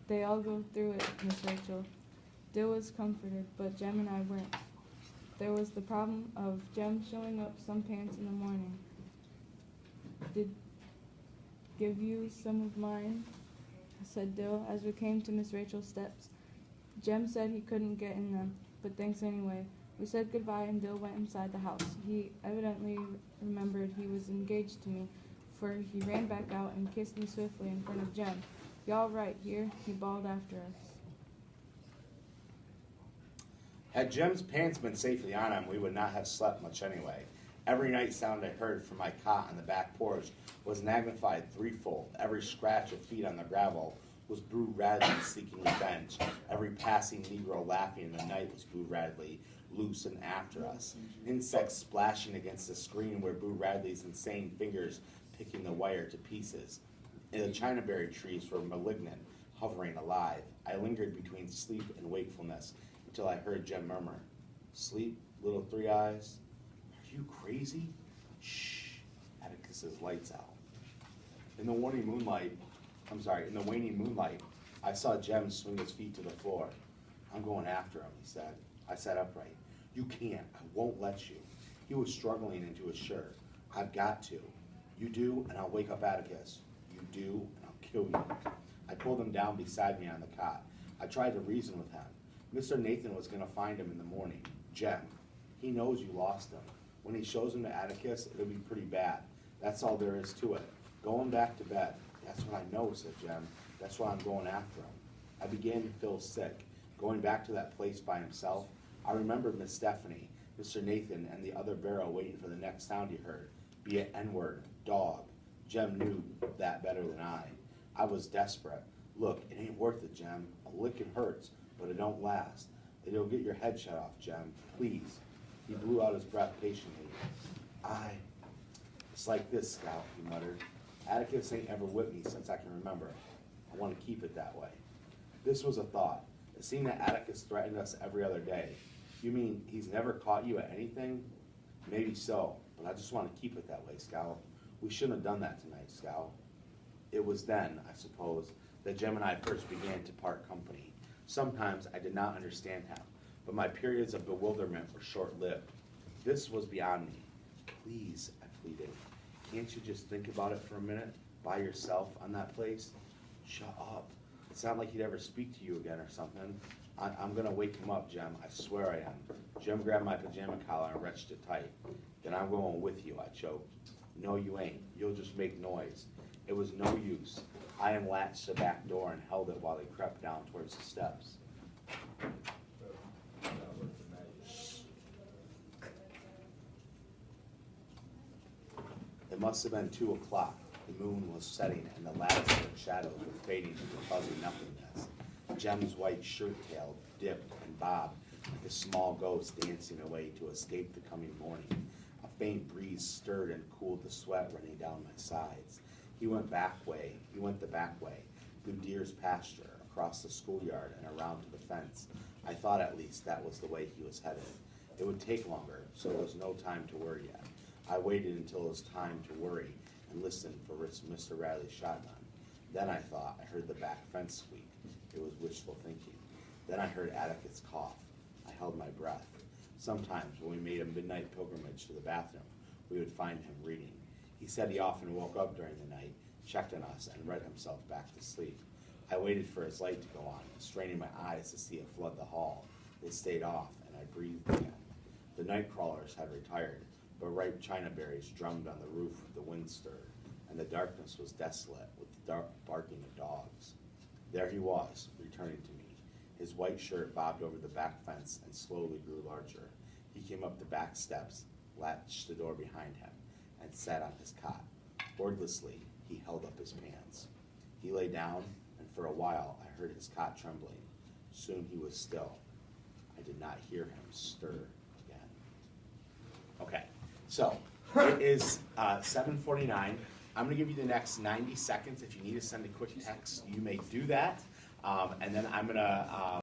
They all go through it, Miss Rachel. Dill was comforted, but Jem and I weren't. There was the problem of Jem showing up some pants in the morning. Did give you some of mine, said Dill, as we came to Miss Rachel's steps. Jem said he couldn't get in them, but thanks anyway. We said goodbye and Dill went inside the house. He evidently remembered he was engaged to me, for he ran back out and kissed me swiftly in front of Jem. "Y'all right here?" he bawled after us. Had Jem's pants been safely on him, we would not have slept much anyway. Every night sound I heard from my cot on the back porch was magnified threefold. Every scratch of feet on the gravel was Boo Radley seeking revenge. Every passing Negro laughing in the night was Boo Radley loose and after us. Insects splashing against the screen were Boo Radley's insane fingers picking the wire to pieces. The chinaberry trees were malignant, hovering alive. I lingered between sleep and wakefulness until I heard Jem murmur, "Sleep, little Three Eyes? Are you crazy?" Shh, Atticus's lights out. In the waning moonlight, I saw Jem swing his feet to the floor. "I'm going after him," he said. I sat upright. "You can't. I won't let you." He was struggling into his shirt. "I've got to. You do, and I'll wake up Atticus. You do, and I'll kill you." I pulled him down beside me on the cot. I tried to reason with him. Mr. Nathan was going to find him in the morning. "Jem, he knows you lost him. When he shows him to Atticus, it'll be pretty bad. That's all there is to it. Going back to bed." "That's what I know," said Jem. "That's why I'm going after him." I began to feel sick. Going back to that place by himself, I remembered Miss Stephanie, Mr. Nathan, and the other barrel waiting for the next sound he heard, be it N-word, dog. Jem knew that better than I. I was desperate. "Look, it ain't worth it, Jem. A licking hurts, but it don't last. It'll get your head shut off, Jem. Please." He blew out his breath patiently. It's like this, Scout," he muttered. "Atticus ain't ever whipped me since I can remember. I want to keep it that way." This was a thought. It seemed that Atticus threatened us every other day. "You mean he's never caught you at anything?" "Maybe so, but I just want to keep it that way, Scout. We shouldn't have done that tonight, Scout." It was then, I suppose, that Jem and I first began to part company. Sometimes I did not understand him, but my periods of bewilderment were short-lived. This was beyond me. "Please," I pleaded, "can't you just think about it for a minute, by yourself on that place?" "Shut up. It's not like he'd ever speak to you again or something. I'm going to wake him up, Jem. I swear I am." Jem grabbed my pajama collar and wrenched it tight. "Then I'm going with you," I choked. "No, you ain't. You'll just make noise." It was no use. I unlatched the back door and held it while he crept down towards the steps. It must have been 2 o'clock. The moon was setting and the lattice-lit shadows were fading into fuzzy nothingness. Jem's white shirt tail dipped and bobbed like a small ghost dancing away to escape the coming morning. A faint breeze stirred and cooled the sweat running down my sides. He went the back way, through Deer's pasture, across the schoolyard and around to the fence. I thought at least that was the way he was headed. It would take longer, so there was no time to worry yet. I waited until it was time to worry and listened for Mr. Radley's shotgun. Then I thought I heard the back fence squeak. It was wishful thinking. Then I heard Atticus cough. I held my breath. Sometimes when we made a midnight pilgrimage to the bathroom, we would find him reading. He said he often woke up during the night, checked on us, and read himself back to sleep. I waited for his light to go on, straining my eyes to see it flood the hall. It stayed off, and I breathed again. The night crawlers had retired, but ripe chinaberries drummed on the roof with the wind stirred, and the darkness was desolate with the dark barking of dogs. There he was, returning to me. His white shirt bobbed over the back fence and slowly grew larger. He came up the back steps, latched the door behind him, and sat on his cot. Wordlessly, he held up his pants. He lay down, and for a while I heard his cot trembling. Soon he was still. I did not hear him stir again. Okay, so it is 7:49. I'm going to give you the next 90 seconds. If you need to send a quick text, you may do that. And then I'm going to